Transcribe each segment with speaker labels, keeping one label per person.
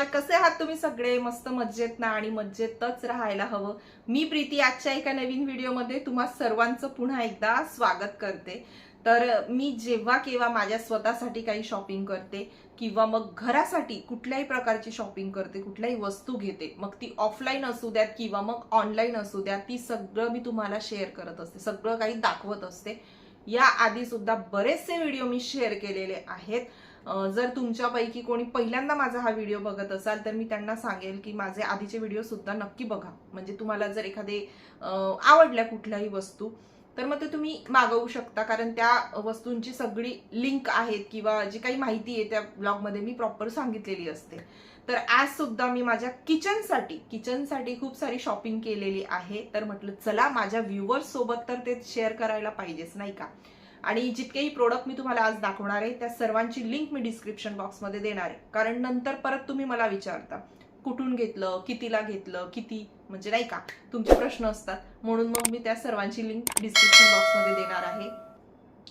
Speaker 1: कसे आहात तुम्ही सगळे? मस्त मज्जेत ना? आणि मज्जेतच राहायला हवं. मी प्रीती आजच्या एका नवीन व्हिडिओमध्ये तुम्हा सर्वांचं पुन्हा एकदा स्वागत करते. तर मी जेव्हा केव्हा माझ्या स्वतःसाठी काही शॉपिंग करते किंवा मग घरासाठी कुठल्याही प्रकारची शॉपिंग करते, कुठल्याही वस्तू घेते, मग ती ऑफलाईन असू द्यात किंवा मग ऑनलाईन असू द्यात, ती सगळं मी तुम्हाला शेअर करत असते, सगळं काही दाखवत असते. या आधी सुद्धा बरेचसे व्हिडिओ मी शेअर केलेले आहेत. जर तुमच्यापैकी कोणी पहिल्यांदा माझा हा व्हिडिओ बघत असाल तर मी त्यांना सांगेल की माझे आधीचे व्हिडिओ सुद्धा नक्की बघा. म्हणजे तुम्हाला जर एखादे आवडल्या कुठल्याही वस्तू तर मग ते तुम्ही मागवू शकता, कारण त्या वस्तूंची सगळी लिंक आहेत किंवा जी काही माहिती आहे त्या ब्लॉगमध्ये मी प्रॉपर सांगितलेली असते. तर आज सुद्धा मी माझ्या किचनसाठी खूप सारी शॉपिंग केलेली आहे. तर म्हटलं चला माझ्या व्ह्युअर्स सोबत तर ते शेअर करायला पाहिजेच, नाही का? आणि जितकेही प्रोडक्ट मी तुम्हाला आज दाखवणार आहे त्या सर्वांची लिंक मी डिस्क्रिप्शन बॉक्समध्ये देणार आहे. कारण नंतर परत तुम्ही मला विचारता कुठून घेतलं, कितीला घेतलं, किती, म्हणजे नाही का तुमचे प्रश्न असतात. म्हणून मग मी त्या सर्वांची लिंक डिस्क्रिप्शन बॉक्समध्ये देणार आहे.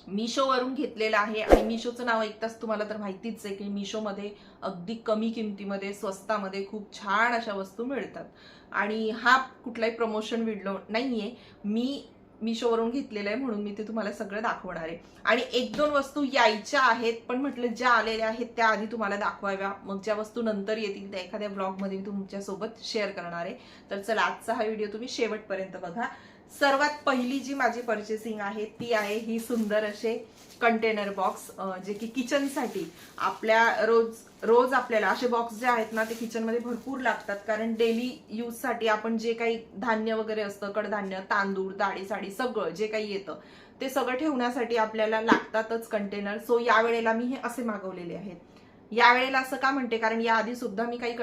Speaker 1: मिशोवरून घेतलेला आहे आणि मिशोचं नाव ऐकताच तुम्हाला तर माहितीच आहे की मिशोमध्ये अगदी कमी किमतीमध्ये स्वस्तामध्ये खूप छान अशा वस्तू मिळतात. आणि हा कुठलाही प्रमोशन व्हिडिओ नाहीये, मी मिशोवरून घेतलेलं आहे म्हणून मी ते तुम्हाला सगळं दाखवणार आहे. आणि एक दोन वस्तू यायच्या आहेत, पण म्हटलं ज्या आलेल्या आहेत त्या आधी तुम्हाला दाखवाव्या, मग ज्या वस्तू नंतर येतील त्या एखाद्या ब्लॉगमध्ये मी तुमच्यासोबत शेअर करणार आहे. तर चला आजचा हा व्हिडिओ तुम्ही शेवटपर्यंत बघा. सर्वात पहिली जी माझी पर्चेसिंग आहे ती आहे ही सुंदर असे कंटेनर बॉक्स, जे की किचनसाठी आपल्या रोज आपल्याला असे बॉक्स जे आहेत ना ते किचनमध्ये भरपूर लागतात. कारण डेली यूजसाठी आपण जे काही धान्य वगैरे असतं, कडधान्य, तांदूळ, डाळी, साडी सगळं जे काही येतं ते सगळं ठेवण्यासाठी आपल्याला लागतातच कंटेनर. सो यावेळेला मी हे असे मागवलेले आहेत. यावेळेला असं का म्हणते, कारण याआधी सुद्धा मी काही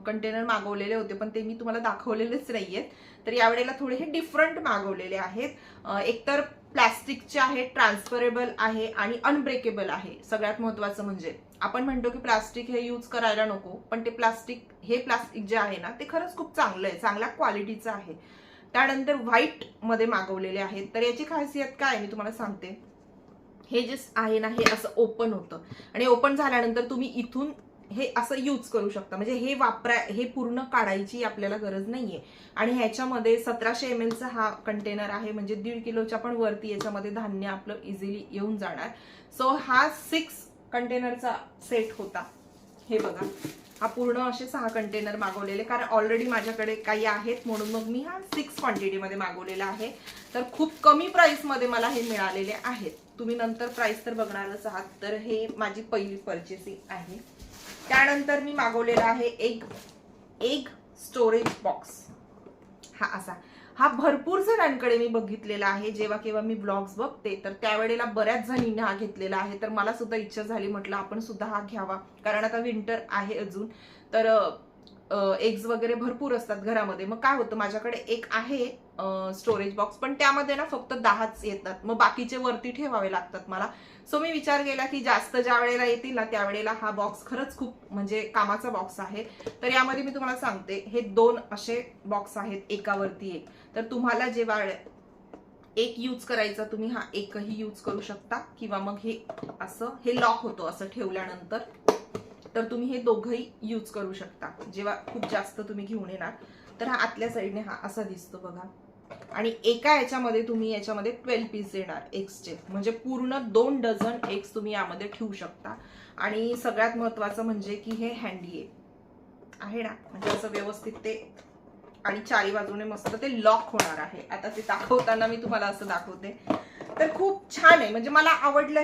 Speaker 1: कंटेनर मागवलेले होते पण ते मी तुम्हाला दाखवलेलेच नाहीयेत. तर यावेळेला थोडे हे डिफरंट मागवलेले आहेत. एकतर प्लास्टिकचे आहे, ट्रान्सफरेबल आहे आणि अनब्रेकेबल आहे. सगळ्यात महत्वाचं म्हणजे आपण म्हणतो की प्लास्टिक हे यूज करायला नको, पण ते प्लास्टिक जे आहे ना ते खरंच खूप चांगलं आहे, चांगल्या क्वालिटीचं आहे. त्यानंतर व्हाईट मध्ये मागवलेले आहेत. तर याची खासियत काय मी तुम्हाला सांगते. हे जे आहे ना हे असं ओपन होतं आणि ओपन झाल्यानंतर तुम्ही इथून हे असं यूज करू शकता. म्हणजे हे पूर्ण काढायची आपल्याला गरज नाहीये. आणि ह्याच्यामध्ये 1700 ml चा हा कंटेनर आहे, म्हणजे 1.5 किलोच्या पण वरती याच्यामध्ये धान्य आपलं इझिली येऊन जाणार. सो हा 6 कंटेनरचा सेट होता. हे बघा, हा पूर्ण असे 6 कंटेनर मागवलेले, कारण ऑलरेडी माझ्याकडे काही आहेत म्हणून मग मी हा 6 क्वांटिटीमध्ये मागवलेला आहे. तर खूप कमी प्राइस मध्ये मला हे मिळालेले आहेत. तुम्ही नंतर प्राइस तर बघणारच आहात. तर हे माझी पहिली पर्चेसिंग आहे. त्यानंतर मी मागवलेला आहे एक स्टोरेज बॉक्स. हा असा, हा भरपूर जणांकडे मी बघितलेला आहे. जेव्हा केव्हा मी ब्लॉग्स बघते तर त्यावेळेला बऱ्याच जणींनी हा घेतलेला आहे. तर मला सुद्धा इच्छा झाली, म्हटलं आपण सुद्धा हा घ्यावा, कारण आता विंटर आहे अजून. तर एग्स वगैरे भरपूर असतात घरामध्ये. मग काय होतं, माझ्याकडे एक आहे स्टोरेज बॉक्स, पण त्यामध्ये ना फक्त 10च येतात, मग बाकीचे वरती ठेवावे लागतात मला. सो मी विचार केला की जास्त ज्या वेळेला येतील ना त्यावेळेला हा बॉक्स खरंच खूप म्हणजे कामाचा बॉक्स आहे. तर यामध्ये मी तुम्हाला सांगते, हे 2 असे बॉक्स आहेत, एकावरती एक. तर तुम्हाला जेव्हा एक यूज करायचा तुम्ही हा एकही यूज करू शकता, किंवा मग हे लॉक होतो असं ठेवल्यानंतर, तर तुम्ही हे दोघंही यूज करू शकता जेव्हा खूप जास्त तुम्ही घेऊन येणार. तर हा आतल्या साईडने हा असा दिसतो बघा. आणि एका याच्यामध्ये तुम्ही याच्यामध्ये 12 पीस येणार एग्सचे, म्हणजे पूर्ण 2 डझन एग्स तुम्ही यामध्ये ठेवू शकता. आणि सगळ्यात महत्वाचं म्हणजे की हे हँडी आहे ना, म्हणजे असं व्यवस्थित ते, आणि चारी बाजूने मस्त ते लॉक होणार आहे. आता ते दाखवताना मी तुम्हाला असं दाखवते. तर खूप छान आहे, म्हणजे मला आवडलं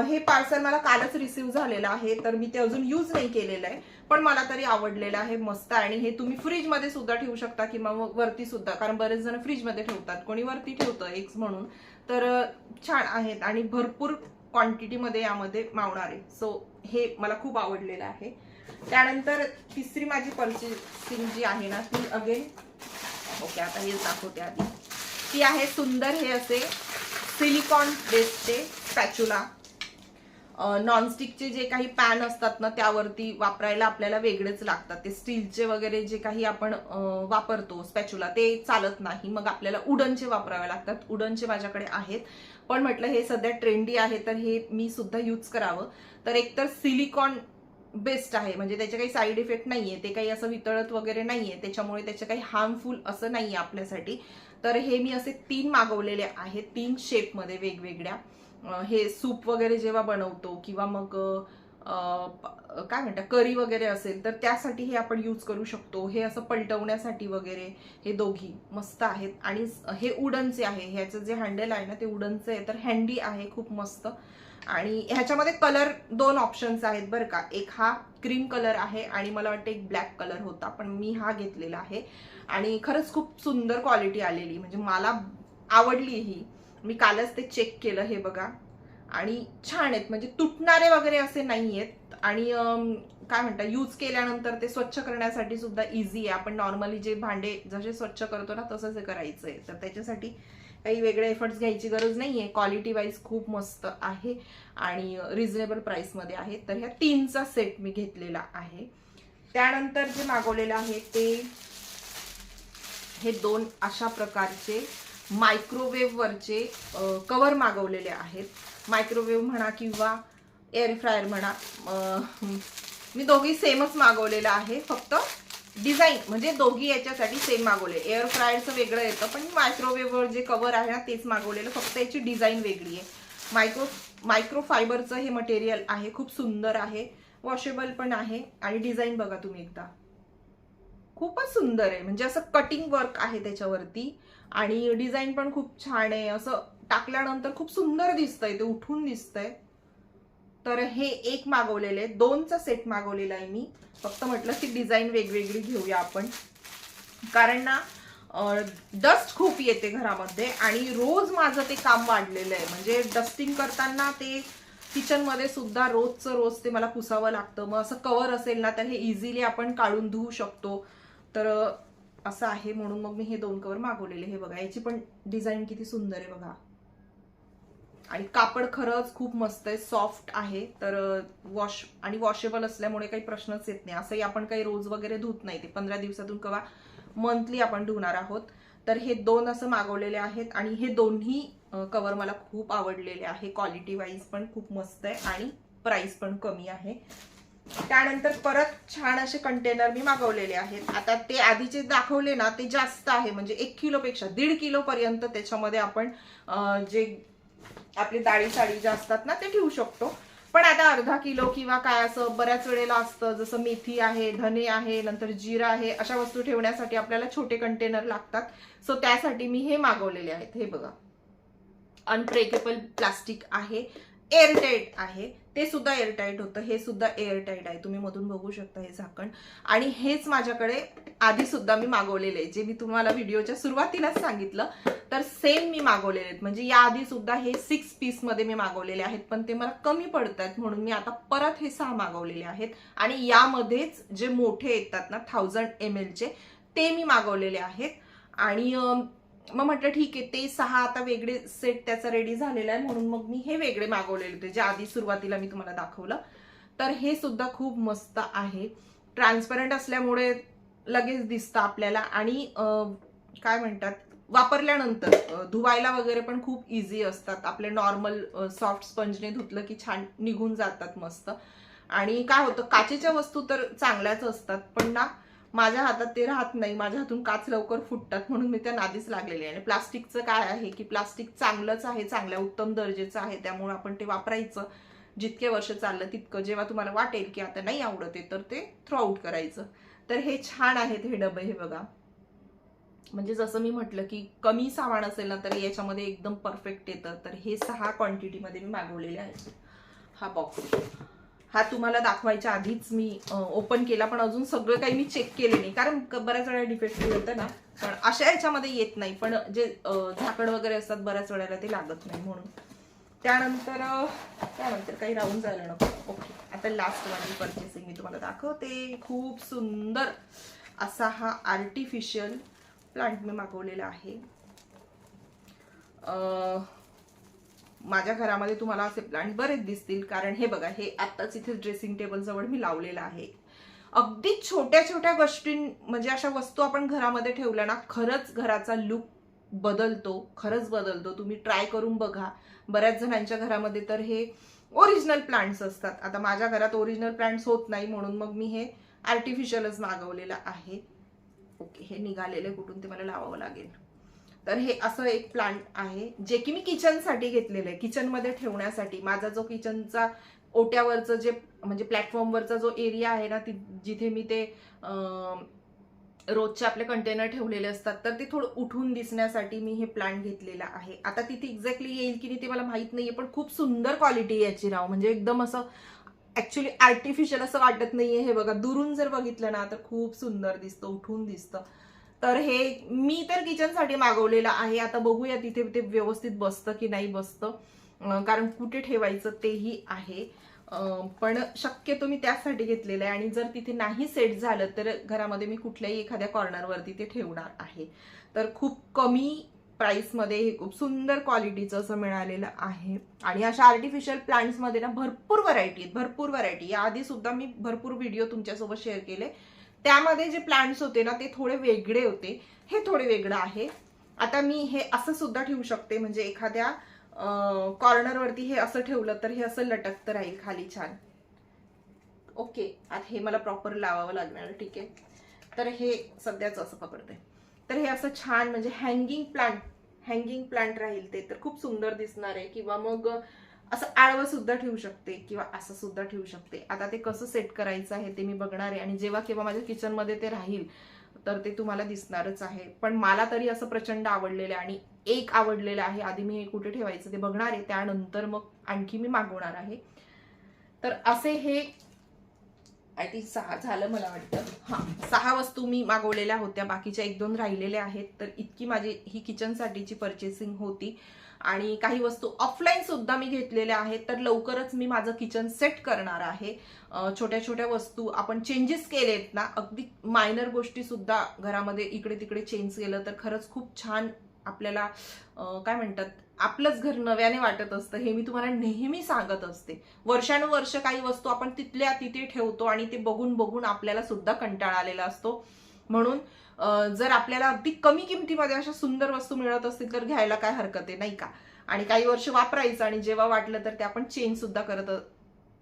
Speaker 1: हे पार्सल मला कालच रिसीव्ह झालेलं आहे. तर मी ते अजून यूज नाही केलेलं आहे, पण मला तरी आवडलेलं आहे, मस्त. आणि हे तुम्ही फ्रीज मध्ये सुद्धा ठेवू शकता किंवा वरती सुद्धा, कारण बरेच जण फ्रीज मध्ये ठेवतात, कोणी वरती ठेवतं एग्स म्हणून. तर छान आहेत आणि भरपूर क्वांटिटी मध्ये यामध्ये मावणार आहे. सो हे मला खूप आवडलेलं आहे. त्यानंतर तिसरी माझी पर्चेसिंग जी आहे ना ती अगेन, ओके आता हे दाखवते आधी, ती आहे सुंदर हे असे सिलिकॉन बेसचे स्पॅच्युला. नॉनस्टिकचे जे काही पॅन असतात ना त्यावरती वापरायला आपल्याला वेगळेच लागतात. ते स्टीलचे वगैरे जे काही आपण वापरतो स्पॅच्युला ते चालत नाही, मग आपल्याला वुडनचे वापरावे लागतात. वुडनचे माझ्याकडे आहेत, पण म्हटलं हे सध्या ट्रेंडी आहे तर हे मी सुद्धा यूज करावं. तर एकतर सिलिकॉन बेस्ट आहे, म्हणजे त्याचे काही साईड इफेक्ट नाहीये, ते काही असं वितळत वगैरे नाहीये, त्याच्यामुळे त्याचे काही हार्मफुल असं नाहीये आपल्यासाठी. तर हे मी असे 3 मागवलेले आहेत, 3 शेपमध्ये वेगवेगळ्या. हे सूप वगैरे जेव्हा बनवतो किंवा मग काय म्हणतात करी वगैरे असेल तर त्यासाठी हे आपण यूज करू शकतो. हे असं पलटवण्यासाठी वगैरे हे दोघी मस्त आहेत. आणि हे वुडनचे आहे, ह्याचं जे हँडल आहे ना ते वुडनचे आहे, तर हँडी आहे खूप मस्त. आणि ह्याच्यामध्ये कलर 2 ऑप्शन्स आहेत बरं का. एक हा क्रीम कलर आहे आणि मला वाटतं एक ब्लॅक कलर होता, पण मी हा घेतलेला आहे. आणि खरंच खूप सुंदर क्वालिटी आलेली, म्हणजे मला आवडली ही. मी कालच ते चेक केलं, हे बघा. आणि छान आहेत, म्हणजे तुटणारे वगैरे असे नाही आहेत. आणि काय म्हणतात यूज केल्यानंतर ते स्वच्छ करण्यासाठी सुद्धा इझी आहे. आपण नॉर्मली जे भांडे जसे स्वच्छ करतो ना तसंच हे करायचं आहे, तर त्याच्यासाठी काही वेगळे एफर्ट्स घ्यायची गरज नाहीये. क्वालिटी वाईज खूप मस्त आहे आणि रिझनेबल प्राइसमध्ये आहे. तर ह्या 3चा सेट मी घेतलेला आहे. त्यानंतर जे मागवलेलं आहे ते हे 2 अशा प्रकारचे मायक्रोवेव्ह वरचे कव्हर मागवलेले आहेत. मायक्रोवेव्ह म्हणा किंवा एअर फ्रायर म्हणा, मी दोघी सेमच मागवलेलं आहे. फक्त डिझाईन म्हणजे दोघी याच्यासाठी सेम मागवले. एअर फ्रायरचं वेगळं येतं, पण मायक्रोवेव्हवर जे कव्हर आहे ना तेच मागवलेलं, फक्त याची डिझाईन वेगळी आहे. मायक्रो फायबरचं हे मटेरियल आहे, खूप सुंदर आहे, वॉशेबल पण आहे. आणि डिझाईन बघा तुम्ही एकदा, खूपच सुंदर आहे, म्हणजे असं कटिंग वर्क आहे त्याच्यावरती. आणि डिझाईन पण खूप छान आहे, असं टाकल्यानंतर खूप सुंदर दिसतंय, ते उठून दिसतंय. तर हे एक मागवलेले, 2चा सेट मागवलेला आहे मी. फक्त म्हटलं की डिझाईन वेगवेगळी घेऊया आपण, कारण ना डस्ट खूप येते घरामध्ये आणि रोज माझं ते काम वाढलेलं आहे. म्हणजे डस्टिंग करताना ते किचनमध्ये सुद्धा रोजचं रोज ते मला पुसावं लागतं. मग असं कवर असेल ना तर हे इझिली आपण काढून धुवू शकतो. तर असं आहे, म्हणून मग मी हे 2 कवर मागवलेले. हे बघा, याची पण डिझाईन किती सुंदर आहे बघा. आणि कापड खरंच खूप मस्त आहे, सॉफ्ट आहे. तर वॉशेबल असल्यामुळे काही प्रश्नच येत नाही. असंही आपण काही रोज वगैरे धुत नाही, ते 15 दिवसातून किंवा मंथली आपण धुणार आहोत. तर हे 2 असं मागवलेले आहेत. आणि हे दोन्ही कवर मला खूप आवडलेले आहे. क्वालिटी वाईज पण खूप मस्त आहे आणि प्राइस पण कमी आहे. त्यानंतर परत छान असे कंटेनर मी मागवलेले आहेत. आता ते आधीचे दाखवले ना ते जास्त आहे, म्हणजे 1 किलोपेक्षा 1.5 किलो पर्यंत त्याच्यामध्ये आपण जे आपली डाळी साडी जे असतात ना ते ठेवू शकतो. पण आता अर्धा किलो किंवा काय असं बऱ्याच वेळेला असतं, जसं मेथी आहे, धने आहे, नंतर जिरा आहे, अशा वस्तू ठेवण्यासाठी आपल्याला छोटे कंटेनर लागतात. सो त्यासाठी मी हे मागवलेले आहेत. हे बघा, अनब्रेकेबल प्लास्टिक आहे, एअरटाईट आहे. ते सुद्धा एअरटाईट होतं, हे सुद्धा एअरटाईट आहे. तुम्ही मधून बघू शकता हे झाकण. आणि हेच माझ्याकडे आधी सुद्धा मी मागवलेले आहे, जे मी तुम्हाला व्हिडिओच्या सुरुवातीलाच सांगितलं. तर सेम मी मागवलेले आहेत, म्हणजे याआधी सुद्धा हे 6 पीसमध्ये मी मागवलेले आहेत, पण ते मला कमी पडतात म्हणून मी आता परत हे 6 मागवलेले आहेत. आणि यामध्येच जे मोठे येतात ना 1000 ml चे, ते मी मागवलेले आहेत. आणि मग म्हटलं ठीक आहे, ते 6 आता वेगळे सेट त्याचा रेडी झालेला आहे, म्हणून मग मी हे वेगळे मागवलेले होते, जे आधी सुरुवातीला मी तुम्हाला दाखवलं. तर हे सुद्धा खूप मस्त आहे, ट्रान्सपरंट असल्यामुळे लगेच दिसतं आपल्याला. आणि काय म्हणतात वापरल्यानंतर धुवायला वगैरे पण खूप इझी असतात. आपले नॉर्मल सॉफ्ट स्पंजने धुतलं की छान निघून जातात मस्त. आणि काय होतं, काचेच्या वस्तू तर चांगल्याच असतात, पण ना माझ्या हातात ते राहत नाही, माझ्या हातून काच लवकर फुटतात, म्हणून मी त्या नादीच लागलेले आहे. आणि प्लास्टिकचं काय आहे की प्लास्टिक चांगलंच आहे, चांगल्या उत्तम दर्जाचं आहे, त्यामुळे आपण ते वापरायचं. जितके वर्ष चाललं तितकं. जेव्हा तुम्हाला वाटेल की आता नाही आवडत आहे तर ते थ्रो आउट करायचं. तर हे छान आहेत हे डबे. हे बघा, म्हणजे जसं मी म्हटलं की कमी सामान असेल ना तर याच्यामध्ये एकदम परफेक्ट येतं. तर हे 6 क्वांटिटीमध्ये मी मागवलेले आहेत. हा बॉक्स हा तुम्हाला दाखवायच्या आधीच मी ओपन केला, पण अजून सगळं काही मी चेक केले नाही, कारण बऱ्याच वेळा डिफेक्टिव्ह येतं ना. पण अशा याच्यामध्ये येत नाही, पण जे झाकण वगैरे असतात बऱ्याच वेळेला ते लागत नाही म्हणून. त्यानंतर काही राहून जायला नको. ओके, आता लास्ट वाली परचेसिंग मी तुम्हाला दाखवते. खूप सुंदर असा हा आर्टिफिशियल प्लांट मी मागवलेला आहे. माझ्या घरामध्ये तुम्हाला असे प्लांट बरेच दिसतील, कारण हे बघा, हे आत्ताच इथे ड्रेसिंग टेबल जवळ मी लावलेलं आहे. अगदी छोट्या छोट्या गोष्टी, म्हणजे अशा वस्तू आपण घरामध्ये ठेवल्या ना खरंच घराचा लुक बदलतो, खरंच बदलतो. तुम्ही ट्राय करून बघा. बऱ्याच जणांच्या घरामध्ये तर हे ओरिजिनल प्लांट्स असतात. आता माझ्या घरात ओरिजिनल प्लांट्स होत नाही म्हणून मग मी हे आर्टिफिशियलच मागवलेलं आहे. ओके, हे निघालेले कुठून ते मला लावावं लागेल. तर हे असं एक प्लांट आहे जे की मी किचनसाठी घेतलेलं आहे, किचनमध्ये ठेवण्यासाठी. माझा जो किचनचा ओट्यावरचं जे म्हणजे प्लॅटफॉर्मवरचा जो एरिया आहे ना, जिथे मी ते रोजचे आपले कंटेनर ठेवलेले असतात, तर ते थोडं उठून दिसण्यासाठी मी हे प्लांट घेतलेला आहे. आता तिथे एक्झॅक्टली येईल की नाही ते मला माहित नाहीये, पण खूप सुंदर क्वालिटी याची राव. म्हणजे एकदम असं ऍक्च्युली आर्टिफिशियल असं वाटत नाहीये. हे बघा, दुरून जर बघितलं ना तर खूप सुंदर दिसतं, उठून दिसतं. तर हे मी तर किचनसाठी मागवलेलं आहे. आता बघूया तिथे ते व्यवस्थित बसतं की नाही बसतं, कारण कुठे ठेवायचं तेही आहे. पण शक्यतो मी त्यासाठी घेतलेलं आहे. आणि जर तिथे नाही सेट झालं तर घरामध्ये मी कुठल्याही एखाद्या कॉर्नरवरती ते ठेवणार आहे. तर खूप कमी प्राइसमध्ये हे खूप सुंदर क्वालिटीचं असं मिळालेलं आहे. आणि अशा आर्टिफिशियल प्लांट्समध्ये ना भरपूर व्हरायटी आहेत, भरपूर व्हरायटी. याआधी सुद्धा मी भरपूर व्हिडिओ तुमच्यासोबत शेअर केले. त्यामध्ये जे प्लांट्स होते ना ते थोडे वेगळे होते, हे थोडे वेगळं आहे. आता मी हे असं सुद्धा ठेवू शकते, म्हणजे एखाद्या कॉर्नरवरती हे असं ठेवलं तर हे असं लटकतं राहील खाली छान. ओके, आता हे मला प्रॉपर लावावं लागणार. ठीक आहे, तर हे सध्याच असं पकडते. तर हे असं छान म्हणजे हँगिंग प्लांट राहील ते, तर खूप सुंदर दिसणार आहे. किंवा मग असं आडवं सुद्धा ठेवू शकते किंवा असं सुद्धा ठेवू शकते. आता ते कसं सेट करायचं आहे ते मी बघणार आहे, आणि जेव्हा केव्हा माझ्या किचनमध्ये ते राहील तर ते तुम्हाला दिसणारच आहे. पण मला तरी असं प्रचंड आवडलेलं आहे, आणि एक आवडलेलं आहे. आधी मी हे कुठे ठेवायचं ते बघणार आहे, त्यानंतर मग आणखी मी मागवणार आहे. तर असे हे आय थिंक 6 झालं मला वाटतं. हा, 6 वस्तू मी मागवलेल्या होत्या, बाकीच्या 1-2 राहिलेल्या आहेत. तर इतकी माझी ही किचनसाठीची पर्चेसिंग होती. आणि काही वस्तू ऑफलाईन सुद्धा मी घेतलेल्या आहेत. तर लवकरच मी माझं किचन सेट करणार आहे. छोट्या छोट्या वस्तू आपण चेंजेस केलेत ना, अगदी मायनर गोष्टी सुद्धा घरामध्ये इकडे तिकडे चेंज केलं तर खरंच खूप छान आपल्याला काय म्हणतात, आपलंच घर नव्याने वाटत असतं. हे मी तुम्हाला नेहमी सांगत असते. वर्षानुवर्ष काही वस्तू आपण तिथल्या तिथे ठेवतो आणि ते बघून बघून आपल्याला सुद्धा कंटाळा आलेला असतो. म्हणून जर आपल्याला अगदी कमी किमतीमध्ये अशा सुंदर वस्तू मिळत असतील तर घ्यायला काय हरकत आहे, नाही का? आणि काही वर्ष वापरायचं आणि जेव्हा वाटलं तर ते आपण चेंज सुद्धा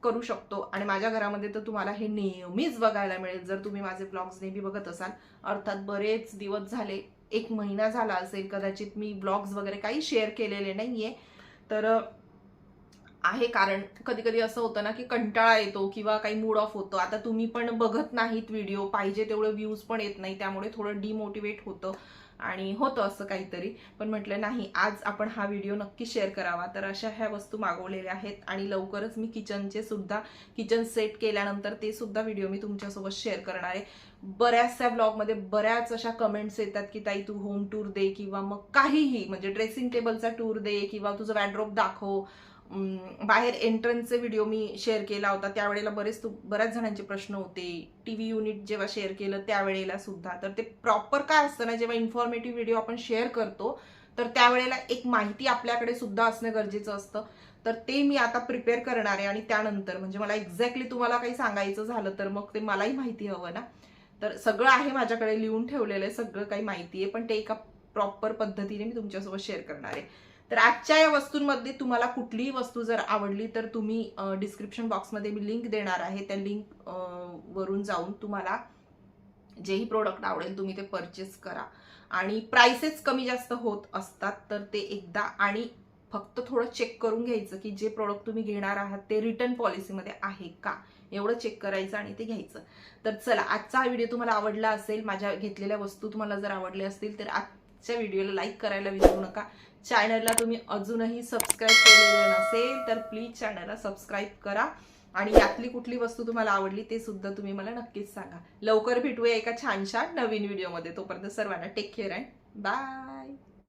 Speaker 1: करू शकतो. आणि माझ्या घरामध्ये तर तुम्हाला हे नेहमीच बघायला मिळेल जर तुम्ही माझे ब्लॉग्स नेहमी बघत असाल. अर्थात बरेच दिवस झाले, 1 महिना झाला असेल कदाचित, मी ब्लॉग्स वगैरे काही शेअर केलेले नाहीये. तर आहे, कारण कधी कधी असं होतं ना की कंटाळा येतो किंवा काही मूड ऑफ होतो. आता तुम्ही पण बघत नाहीत व्हिडिओ, पाहिजे तेवढं व्ह्यूज पण येत नाही, त्यामुळे थोडं डिमोटिवेट होतं आणि होतं असं काहीतरी. पण म्हटलं नाही, आज आपण हा व्हिडिओ नक्की शेअर करावा. तर अशा ह्या वस्तू मागवलेल्या आहेत, आणि लवकरच मी किचन सेट केल्यानंतर ते सुद्धा व्हिडिओ मी तुमच्यासोबत शेअर करणार आहे. बऱ्याचशा ब्लॉगमध्ये बऱ्याच अशा कमेंट्स येतात की ताई तू होम टूर दे, किंवा मग काहीही, म्हणजे ड्रेसिंग टेबलचा टूर दे, किंवा तुझं वॅर्डरोब दाखव. बाहेर एंट्रन्सचे व्हिडिओ मी शेअर केला होता, त्यावेळेला बऱ्याच जणांचे प्रश्न होते. टीव्ही युनिट जेव्हा शेअर केलं त्यावेळेला सुद्धा. तर ते प्रॉपर काय असतं ना, जेव्हा इन्फॉर्मेटिव्ह व्हिडिओ आपण शेअर करतो तर त्यावेळेला एक माहिती आपल्याकडे सुद्धा असणं गरजेचं असतं. तर ते मी आता प्रिपेअर करणार आहे, आणि त्यानंतर म्हणजे मला एक्झॅक्टली तुम्हाला काही सांगायचं झालं तर मग ते मलाही माहिती हवं ना. तर सगळं आहे माझ्याकडे, लिहून ठेवलेलं आहे, सगळं काही माहिती आहे, पण ते एका प्रॉपर पद्धतीने मी तुमच्यासोबत शेअर करणार आहे. तर आजच्या या वस्तूंमध्ये तुम्हाला कुठलीही वस्तू जर आवडली तर तुम्ही डिस्क्रिप्शन बॉक्समध्ये मी लिंक देणार आहे, त्या लिंक वरून जाऊन तुम्हाला जेही प्रोडक्ट आवडेल तुम्ही ते परचेस करा. आणि प्राइसेस कमी जास्त होत असतात, तर ते एकदा आणि फक्त थोडं चेक करून घ्यायचं की जे प्रोडक्ट तुम्ही घेणार आहात ते रिटर्न पॉलिसीमध्ये आहे का, एवढं चेक करायचं आणि ते घ्यायचं. तर चला, आजचा हा व्हिडिओ तुम्हाला आवडला असेल, माझ्या घेतलेल्या वस्तू तुम्हाला जर आवडल्या असतील तर आजच्या व्हिडिओला लाईक करायला विसरू नका. चॅनलला तुम्ही अजूनही सबस्क्राईब केलेले नसेल तर प्लीज चॅनलला सबस्क्राईब करा. आणि यातली कुठली वस्तू तुम्हाला आवडली ते सुद्धा तुम्ही मला नक्कीच सांगा. लवकर भेटूया एका छानशा नवीन व्हिडिओमध्ये. तोपर्यंत सर्वांना टेक केअर अँड बाय.